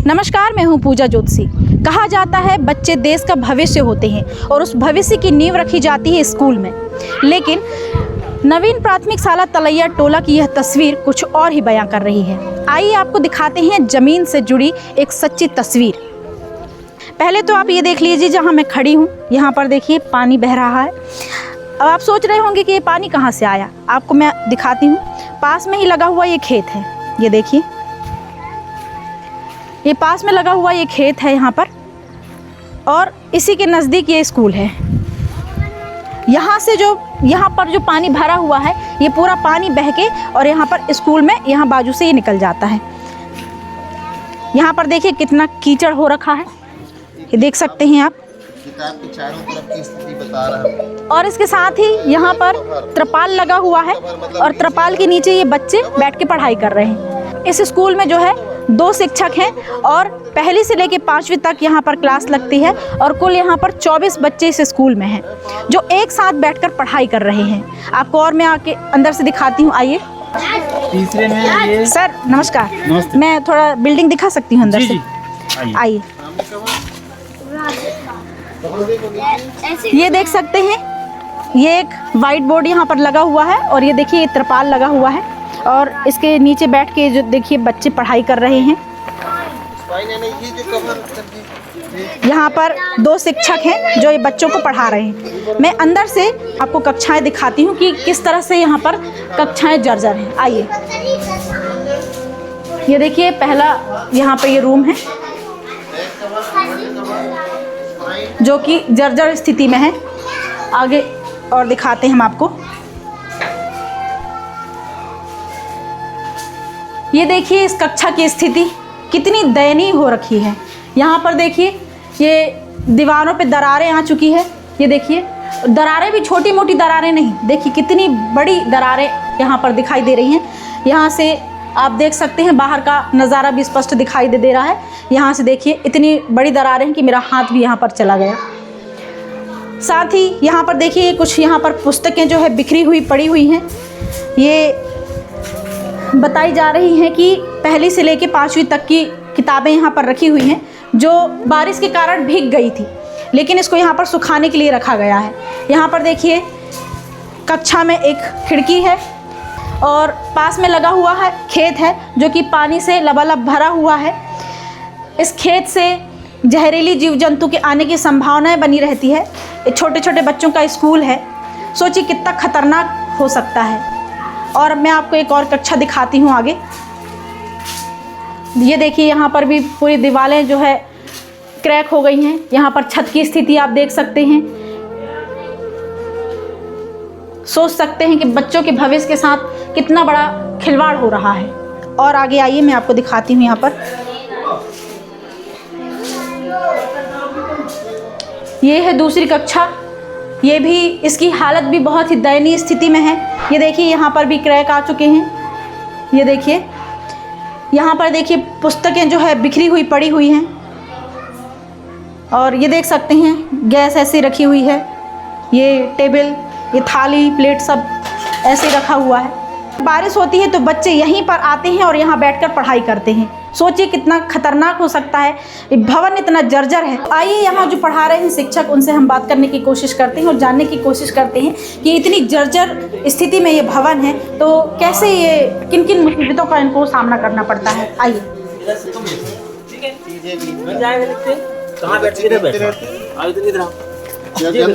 नमस्कार, मैं हूं पूजा ज्योतिषी। कहा जाता है बच्चे देश का भविष्य होते हैं और उस भविष्य की नींव रखी जाती है स्कूल में। लेकिन नवीन प्राथमिक शाला तलैया टोला की यह तस्वीर कुछ और ही बयां कर रही है। आइए आपको दिखाते हैं ज़मीन से जुड़ी एक सच्ची तस्वीर। पहले तो आप ये देख लीजिए, जहाँ मैं खड़ी हूँ यहाँ पर देखिए पानी बह रहा है। अब आप सोच रहे होंगे कि ये पानी कहाँ से आया। आपको मैं दिखाती हूँ। पास में ही लगा हुआ ये खेत है, ये देखिए, ये पास में लगा हुआ ये खेत है यहाँ पर, और इसी के नज़दीक ये स्कूल है। यहाँ से जो यहाँ पर जो पानी भरा हुआ है, ये पूरा पानी बह के और यहाँ पर स्कूल में यहाँ बाजू से ये निकल जाता है। यहाँ पर देखिए कितना कीचड़ हो रखा है, ये देख सकते हैं आप। किताब के चारों तरफ की स्थिति बता रहा हूँ। और इसके साथ ही यहाँ पर त्रिपाल लगा हुआ है और त्रिपाल के नीचे ये बच्चे बैठ के पढ़ाई कर रहे हैं। इस स्कूल में जो है 2 शिक्षक हैं और पहली से लेकर 5वीं तक यहाँ पर क्लास लगती है और कुल यहाँ पर 24 बच्चे इस स्कूल में हैं जो एक साथ बैठकर पढ़ाई कर रहे हैं। आपको और मैं आके अंदर से दिखाती हूँ, आइए। तीसरे में ये सर नमस्कार, नमस्ते। मैं थोड़ा बिल्डिंग दिखा सकती हूँ अंदर जी से? जी आइए। ये देख सकते हैं, ये एक वाइट बोर्ड यहाँ पर लगा हुआ है और ये देखिए ये त्रिपाल लगा हुआ है और इसके नीचे बैठ के जो देखिए बच्चे पढ़ाई कर रहे हैं। यहाँ पर 2 शिक्षक हैं जो ये बच्चों को पढ़ा रहे हैं। मैं अंदर से आपको कक्षाएं दिखाती हूँ कि किस तरह से यहाँ पर कक्षाएं जर्जर हैं। आइए, ये देखिए पहला यहाँ पे ये रूम है जो कि जर्जर स्थिति में है। आगे और दिखाते हैं हम आपको। ये देखिए इस कक्षा की स्थिति कितनी दयनीय हो रखी है। यहाँ पर देखिए ये दीवारों पे दरारें आ चुकी है। ये देखिए दरारें भी छोटी मोटी दरारें नहीं, देखिए कितनी बड़ी दरारें यहाँ पर दिखाई दे रही हैं। यहाँ से आप देख सकते हैं बाहर का नज़ारा भी स्पष्ट दिखाई दे रहा है। यहाँ से देखिए इतनी बड़ी दरारें हैं कि मेरा हाथ भी यहाँ पर चला गया। साथ ही यहाँ पर देखिए कुछ यहाँ पर पुस्तकें जो है बिखरी हुई पड़ी हुई हैं। ये बताई जा रही हैं कि पहली से लेकर 5वीं तक की किताबें यहाँ पर रखी हुई हैं जो बारिश के कारण भीग गई थी, लेकिन इसको यहाँ पर सुखाने के लिए रखा गया है। यहाँ पर देखिए कक्षा में एक खिड़की है और पास में लगा हुआ है खेत है जो कि पानी से लबालब भरा हुआ है। इस खेत से जहरीली जीव जंतु के आने की संभावनाएं बनी रहती है। ये छोटे छोटे बच्चों का स्कूल है, सोचिए कितना खतरनाक हो सकता है। और मैं आपको एक और कक्षा दिखाती हूँ आगे। ये देखिए यहाँ पर भी पूरी दीवारें जो है क्रैक हो गई हैं। यहाँ पर छत की स्थिति आप देख सकते हैं। सोच सकते हैं कि बच्चों के भविष्य के साथ कितना बड़ा खिलवाड़ हो रहा है। और आगे आइए, मैं आपको दिखाती हूँ। यहाँ पर ये है दूसरी कक्षा। ये भी, इसकी हालत भी बहुत ही दयनीय स्थिति में है। ये देखिए यहाँ पर भी क्रैक आ चुके हैं। ये देखिए यहाँ पर देखिए पुस्तकें जो है बिखरी हुई पड़ी हुई हैं और ये देख सकते हैं गैस ऐसी रखी हुई है। ये टेबल, ये थाली, प्लेट सब ऐसे रखा हुआ है। बारिश होती है तो बच्चे यहीं पर आते हैं और यहाँ बैठकर पढ़ाई करते हैं। सोचिए कितना खतरनाक हो सकता है। ये भवन इतना जर्जर है। आइए यहाँ जो पढ़ा रहे हैं शिक्षक, उनसे हम बात करने की कोशिश करते हैं और जानने की कोशिश करते हैं कि इतनी जर्जर स्थिति में ये भवन है तो कैसे ये किन किन मुसीबतों का इनको सामना करना पड़ता है। आइए।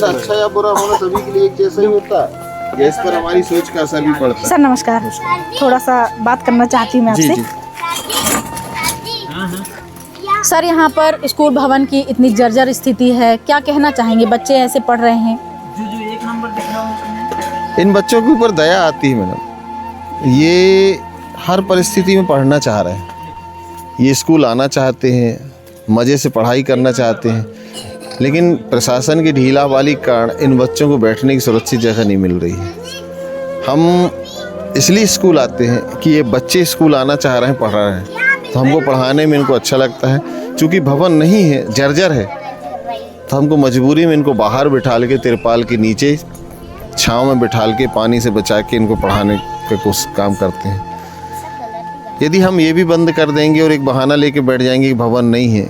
अच्छा या बुरा होना सभी के लिए एक जैसा ही होता है, इस पर हमारी सोच का असर भी पड़ता है। सर नमस्कार, थोड़ा सा बात करना चाहती हूँ मैं आपसे। सर यहाँ पर स्कूल भवन की इतनी जर्जर स्थिति है, क्या कहना चाहेंगे? बच्चे ऐसे पढ़ रहे हैं। इन बच्चों के ऊपर दया आती है मैडम। ये हर परिस्थिति में पढ़ना चाह रहे हैं, ये स्कूल आना चाहते हैं, मज़े से पढ़ाई करना चाहते हैं, लेकिन प्रशासन की ढीला वाली कारण इन बच्चों को बैठने की सुरक्षित जगह नहीं मिल रही है। हम इसलिए स्कूल आते हैं कि ये बच्चे स्कूल आना चाह रहे हैं, पढ़ रहे हैं, तो हमको पढ़ाने में इनको अच्छा लगता है। चूँकि भवन नहीं है, जर्जर है, तो हमको मजबूरी में इनको बाहर बिठा के तिरपाल के नीचे छाँव में बिठा के पानी से बचा के इनको पढ़ाने का काम करते हैं। यदि हम ये भी बंद कर देंगे और एक बहाना लेके बैठ जाएंगे कि भवन नहीं है,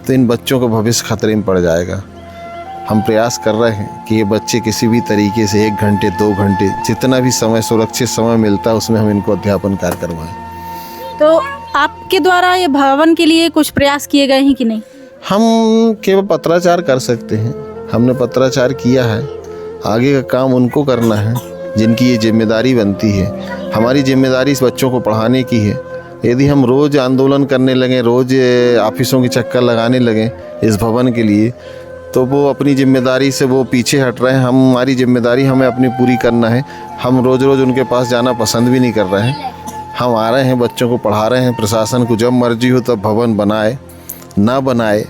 तो इन बच्चों का भविष्य खतरे में पड़ जाएगा। हम प्रयास कर रहे हैं कि ये बच्चे किसी भी तरीके से 1 घंटे 2 घंटे जितना भी समय सुरक्षित समय मिलता है उसमें हम इनको अध्यापन कार्य करवाएं। तो आपके द्वारा ये भवन के लिए कुछ प्रयास किए गए हैं कि नहीं? हम केवल पत्राचार कर सकते हैं, हमने पत्राचार किया है, आगे का काम उनको करना है जिनकी ये जिम्मेदारी बनती है। हमारी जिम्मेदारी इस बच्चों को पढ़ाने की है। यदि हम रोज़ आंदोलन करने लगें, रोज़ ऑफिसों के चक्कर लगाने लगें इस भवन के लिए, तो वो अपनी जिम्मेदारी से वो पीछे हट रहे हैं। हमारी जिम्मेदारी हमें अपनी पूरी करना है। हम रोज़ रोज़ उनके पास जाना पसंद भी नहीं कर रहे हैं। हम आ रहे हैं, बच्चों को पढ़ा रहे हैं। प्रशासन को जब मर्जी हो तब भवन बनाए ना बनाए,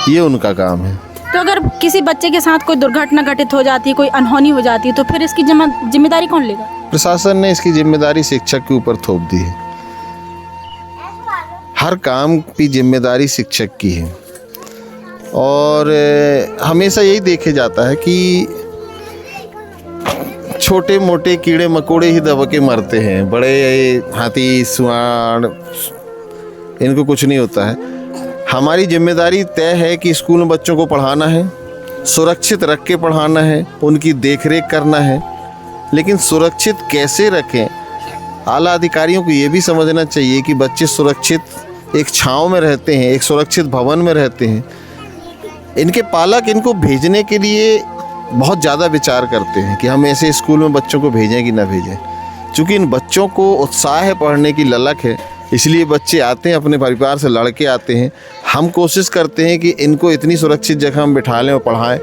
ये उनका काम है। तो अगर किसी बच्चे के साथ कोई दुर्घटना घटित हो जाती है, कोई अनहोनी हो जाती है, तो फिर इसकी जिम्मेदारी कौन लेगा? प्रशासन ने इसकी जिम्मेदारी शिक्षक के ऊपर थोप दी है। हर काम की जिम्मेदारी शिक्षक की है और हमेशा यही देखे जाता है कि छोटे मोटे कीड़े मकोड़े ही दबा के मरते हैं, बड़े हाथी सुआड़ इनको कुछ नहीं होता है। हमारी जिम्मेदारी तय है कि स्कूल में बच्चों को पढ़ाना है, सुरक्षित रख के पढ़ाना है, उनकी देखरेख करना है। लेकिन सुरक्षित कैसे रखें, आला अधिकारियों को ये भी समझना चाहिए कि बच्चे सुरक्षित एक छांव में रहते हैं, एक सुरक्षित भवन में रहते हैं। इनके पालक इनको भेजने के लिए बहुत ज़्यादा विचार करते हैं कि हम ऐसे स्कूल में बच्चों को भेजें कि ना भेजें। चूँकि इन बच्चों को उत्साह है, पढ़ने की ललक है, इसलिए बच्चे आते हैं, अपने परिवार से लड़के आते हैं। हम कोशिश करते हैं कि इनको इतनी सुरक्षित जगह हम बिठा लें और पढ़ाएं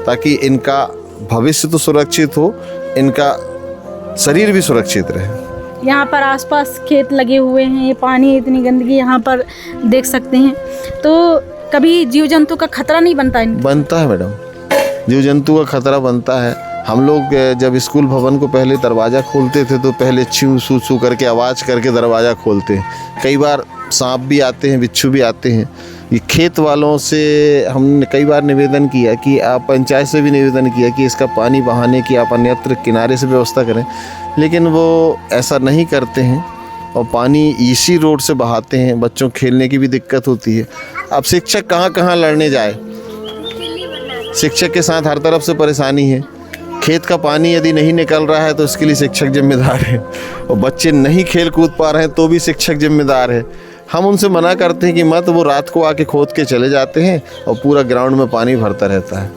ताकि इनका भविष्य तो सुरक्षित हो, इनका शरीर भी सुरक्षित रहे। यहाँ पर आसपास खेत लगे हुए हैं, ये पानी, इतनी गंदगी यहाँ पर देख सकते हैं। तो कभी जीव जंतु का खतरा नहीं बनता? बनता है मैडम, जीव जंतु का खतरा बनता है। हम लोग जब स्कूल भवन को पहले दरवाज़ा खोलते थे तो पहले छू सू सू करके आवाज़ करके दरवाज़ा खोलते हैं। कई बार सांप भी आते हैं, बिच्छू भी आते हैं। ये खेत वालों से हमने कई बार निवेदन किया कि आप, पंचायत से भी निवेदन किया कि इसका पानी बहाने की आप अन्यत्र किनारे से व्यवस्था करें, लेकिन वो ऐसा नहीं करते हैं और पानी इसी रोड से बहाते हैं। बच्चों खेलने की भी दिक्कत होती है। अब शिक्षक कहाँ कहाँ लड़ने जाए, शिक्षक के साथ हर तरफ से परेशानी है। खेत का पानी यदि नहीं निकल रहा है तो इसके लिए शिक्षक जिम्मेदार है, और बच्चे नहीं खेल कूद पा रहे हैं तो भी शिक्षक जिम्मेदार है। हम उनसे मना करते हैं कि मत, वो रात को आके खोद के चले जाते हैं और पूरा ग्राउंड में पानी भरता रहता है।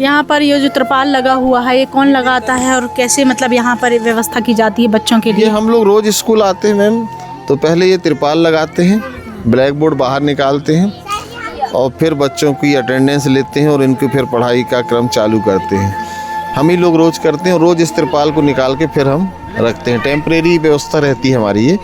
यहाँ पर ये जो त्रिपाल लगा हुआ है, ये कौन लगाता है और कैसे, मतलब यहाँ पर व्यवस्था की जाती है बच्चों के लिए? ये हम लोग रोज़ स्कूल आते हैं मैम, तो पहले ये त्रिपाल लगाते हैं, ब्लैक बोर्ड बाहर निकालते हैं और फिर बच्चों की अटेंडेंस लेते हैं और इनकी फिर पढ़ाई का क्रम चालू करते हैं। हम ही लोग रोज़ करते हैं और रोज़ इस त्रिपाल को निकाल के फिर हम रखते हैं। टेम्परेरी व्यवस्था रहती है हमारी ये,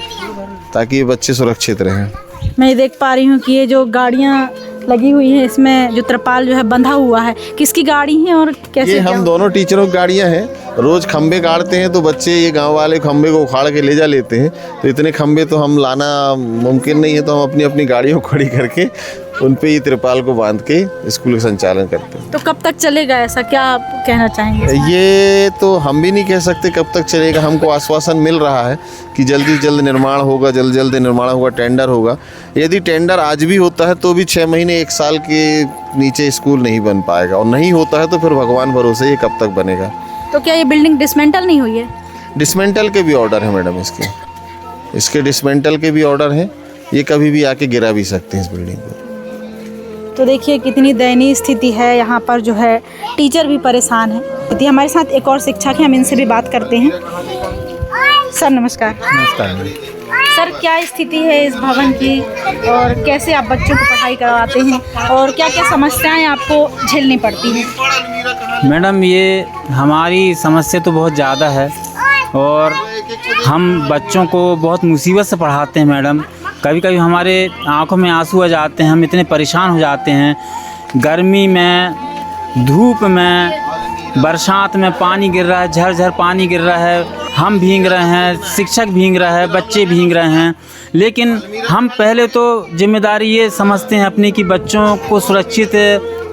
ताकि ये बच्चे सुरक्षित रहें। मैं देख पा रही हूँ कि ये जो गाड़ियाँ लगी हुई हैं, इसमें जो त्रिपाल जो है बंधा हुआ है, किसकी गाड़ी है और कैसे? ये हम दोनों टीचरों की गाड़ियाँ हैं। रोज़ खंबे गाड़ते हैं तो बच्चे, ये गांव वाले खंबे को उखाड़ के ले जा लेते हैं। तो इतने खंबे तो हम लाना मुमकिन नहीं है, तो हम अपनी अपनी गाड़ियों को खड़ी करके उन पे ये त्रिपाल को बांध के स्कूल का संचालन करते हैं। तो कब तक चलेगा ऐसा, क्या आप कहना चाहेंगे? ये तो हम भी नहीं कह सकते कब तक चलेगा। हमको आश्वासन मिल रहा है कि जल्दी से जल्द निर्माण होगा, जल्द निर्माण होगा, टेंडर होगा। यदि टेंडर आज भी होता है तो भी 6 महीने 1 साल के नीचे स्कूल नहीं बन पाएगा, और नहीं होता है तो फिर भगवान भरोसे ये कब तक बनेगा। तो क्या ये बिल्डिंग डिसमेंटल नहीं हुई है? डिसमेंटल के भी ऑर्डर है मैडम, इसके डिसमेंटल के भी ऑर्डर हैं। ये कभी भी आके गिरा भी सकते हैं इस बिल्डिंग को। तो देखिए कितनी दयनीय स्थिति है। यहाँ पर जो है टीचर भी परेशान है। यदि हमारे साथ एक और शिक्षक हैं, हम इनसे भी बात करते हैं। सर नमस्कार। नमस्कार। सर, क्या स्थिति है इस भवन की और कैसे आप बच्चों को पढ़ाई करवाते हैं और क्या क्या समस्याएं आपको झेलनी पड़ती हैं? मैडम, ये हमारी समस्या तो बहुत ज़्यादा है और हम बच्चों को बहुत मुसीबत से पढ़ाते हैं मैडम। कभी कभी हमारे आंखों में आंसू आ जाते हैं, हम इतने परेशान हो जाते हैं। गर्मी में, धूप में, बरसात में पानी गिर रहा है, झरझर पानी गिर रहा है, हम भीग रहे हैं, शिक्षक भीग रहे हैं, बच्चे भीग रहे हैं। लेकिन हम पहले तो जिम्मेदारी ये समझते हैं अपनी कि बच्चों को सुरक्षित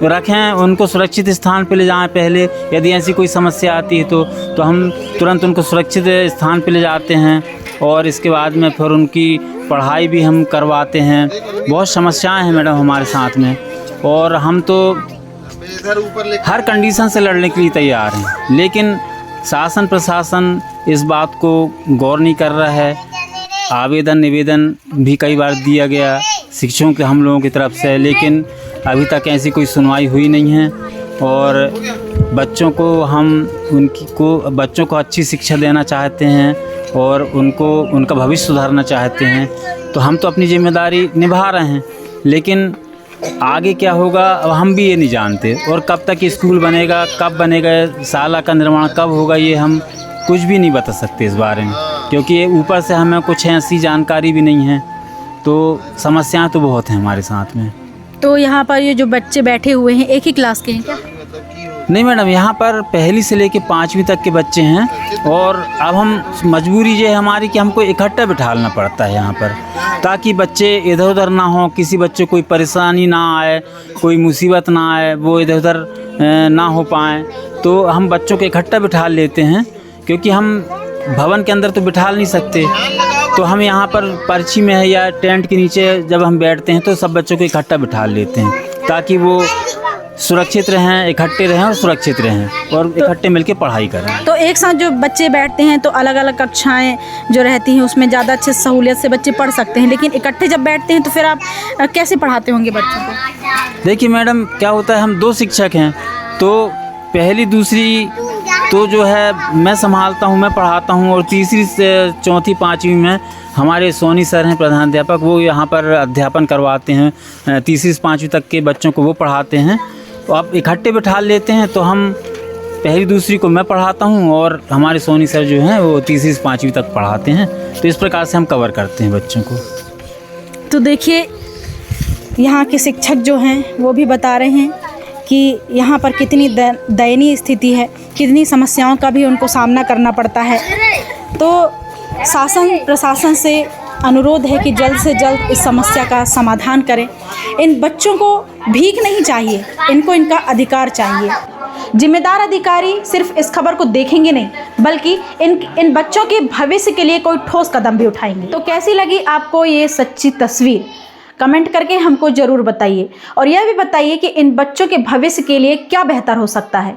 रखें, उनको सुरक्षित स्थान पे ले जाएं। पहले यदि ऐसी कोई समस्या आती है तो हम तुरंत उनको सुरक्षित स्थान पे ले जाते हैं। और इसके बाद में फिर उनकी पढ़ाई भी हम करवाते हैं। बहुत समस्याएं हैं मैडम हमारे साथ में, और हम तो हर कंडीशन से लड़ने के लिए तैयार हैं, लेकिन शासन प्रशासन इस बात को गौर नहीं कर रहा है। आवेदन निवेदन भी कई बार दिया गया शिक्षकों के हम लोगों की तरफ से, लेकिन अभी तक ऐसी कोई सुनवाई हुई नहीं है। और बच्चों को अच्छी शिक्षा देना चाहते हैं और उनका भविष्य सुधारना चाहते हैं, तो हम तो अपनी जिम्मेदारी निभा रहे हैं, लेकिन आगे क्या होगा अब हम भी ये नहीं जानते। और कब तक स्कूल बनेगा, कब बनेगा, शाला का निर्माण कब होगा, ये हम कुछ भी नहीं बता सकते इस बारे में, क्योंकि ये ऊपर से हमें कुछ ऐसी जानकारी भी नहीं है। तो समस्याएं तो बहुत हैं हमारे साथ में। तो यहाँ पर ये जो बच्चे बैठे हुए हैं एक ही क्लास के हैं क्या? नहीं मैडम, यहाँ पर पहली से लेके 5वीं तक के बच्चे हैं, और अब हम मजबूरी ये है हमारी कि हमको इकट्ठा बिठाना पड़ता है यहाँ पर, ताकि बच्चे इधर उधर ना हो, किसी बच्चे को कोई परेशानी ना आए, कोई मुसीबत ना आए, वो इधर उधर ना हो पाएँ। तो हम बच्चों को इकट्ठा बिठा लेते हैं, क्योंकि हम भवन के अंदर तो बिठा नहीं सकते, तो हम यहाँ पर पर्ची में है या टेंट के नीचे जब हम बैठते हैं तो सब बच्चों को इकट्ठा बिठा लेते हैं, ताकि वो सुरक्षित रहें, इकट्ठे रहें और सुरक्षित रहें और इकट्ठे मिलकर पढ़ाई करें। तो एक साथ जो बच्चे बैठते हैं तो अलग अलग कक्षाएं जो रहती हैं उसमें ज़्यादा अच्छे सहूलियत से बच्चे पढ़ सकते हैं, लेकिन इकट्ठे जब बैठते हैं तो फिर आप कैसे पढ़ाते होंगे बच्चों को? देखिए मैडम, क्या होता है, हम 2 शिक्षक हैं, तो पहली दूसरी तो जो है मैं संभालता हूँ, मैं पढ़ाता हूँ, और तीसरी से चौथी 5वीं में हमारे सोनी सर हैं प्रधानाध्यापक, वो यहाँ पर अध्यापन करवाते हैं। तीसरी से 5वीं तक के बच्चों को वो पढ़ाते हैं। तो आप इकट्ठे बिठा लेते हैं, तो हम पहली दूसरी को मैं पढ़ाता हूँ और हमारे सोनी सर जो हैं वो तीसरी से 5वीं तक पढ़ाते हैं। तो इस प्रकार से हम कवर करते हैं बच्चों को। तो देखिए यहाँ के शिक्षक जो हैं वो भी बता रहे हैं कि यहाँ पर कितनी दयनीय स्थिति है, कितनी समस्याओं का भी उनको सामना करना पड़ता है। तो शासन प्रशासन से अनुरोध है कि जल्द से जल्द इस समस्या का समाधान करें। इन बच्चों को भीख नहीं चाहिए, इनको इनका अधिकार चाहिए। जिम्मेदार अधिकारी सिर्फ इस खबर को देखेंगे नहीं, बल्कि इन बच्चों के भविष्य के लिए कोई ठोस कदम भी उठाएंगे। तो कैसी लगी आपको ये सच्ची तस्वीर? कमेंट करके हमको ज़रूर बताइए, और यह भी बताइए कि इन बच्चों के भविष्य के लिए क्या बेहतर हो सकता है।